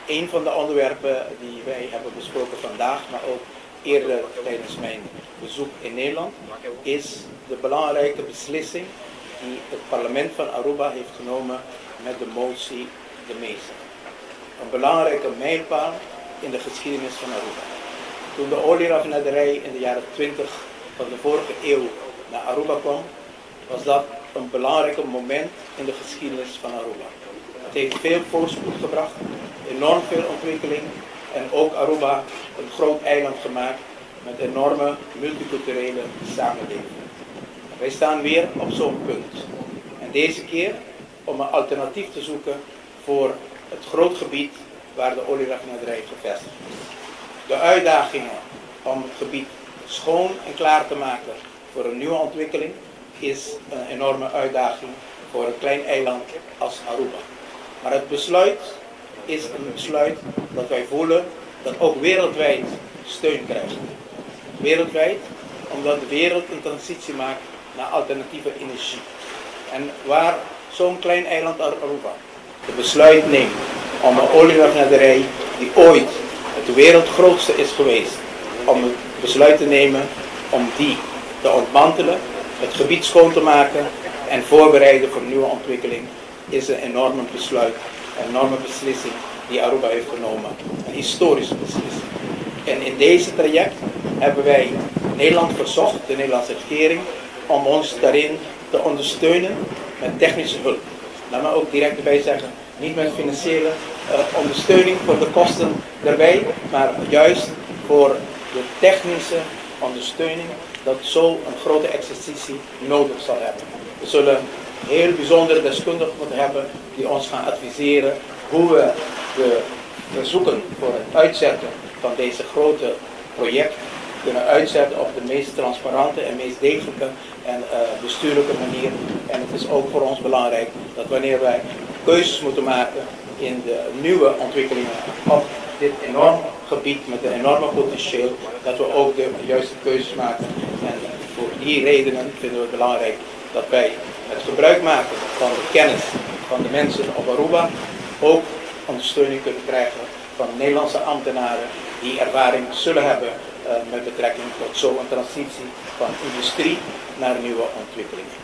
een van de onderwerpen die wij hebben besproken vandaag, maar ook eerder tijdens mijn bezoek in Nederland, is de belangrijke beslissing die het parlement van Aruba heeft genomen met de motie De Mesa. Een belangrijke mijlpaal in de geschiedenis van Aruba. Toen de olieraffinaderij in de jaren 20 van de vorige eeuw naar Aruba kwam, was dat een belangrijk moment in de geschiedenis van Aruba. Het heeft veel voorspoed gebracht, enorm veel ontwikkeling en ook Aruba een groot eiland gemaakt met enorme multiculturele samenleving. Wij staan weer op zo'n punt. En deze keer om een alternatief te zoeken voor het groot gebied waar de olieraffinaderij gevestigd is. De uitdagingen om het gebied schoon en klaar te maken voor een nieuwe ontwikkeling is een enorme uitdaging voor een klein eiland als Aruba. Maar het besluit is een besluit dat wij voelen dat ook wereldwijd steun krijgt. Wereldwijd, omdat de wereld een transitie maakt naar alternatieve energie. En waar zo'n klein eiland als Aruba het besluit neemt om een olieraffinaderij die ooit het wereldgrootste is geweest, om het besluit te nemen om die te ontmantelen, het gebied schoon te maken en voorbereiden voor nieuwe ontwikkeling, is een enorme besluit, een enorme beslissing die Aruba heeft genomen. Een historische beslissing. En in deze traject hebben wij Nederland verzocht, de Nederlandse regering, om ons daarin te ondersteunen met technische hulp. Laat me ook direct erbij zeggen, niet met financiële ondersteuning voor de kosten erbij, maar juist voor de technische ondersteuning dat zo'n grote exercitie nodig zal hebben. We zullen heel bijzondere deskundigen moeten hebben die ons gaan adviseren hoe we de verzoeken voor het uitzetten van deze grote project kunnen uitzetten op de meest transparante en meest degelijke en bestuurlijke manier. En het is ook voor ons belangrijk dat wanneer wij keuzes moeten maken in de nieuwe ontwikkelingen op dit enorm gebied met een enorme potentieel, dat we ook de juiste keuzes maken. En voor die redenen vinden we het belangrijk dat wij het gebruik maken van de kennis van de mensen op Aruba ook ondersteuning kunnen krijgen van Nederlandse ambtenaren die ervaring zullen hebben met betrekking tot zo'n transitie van industrie naar nieuwe ontwikkelingen.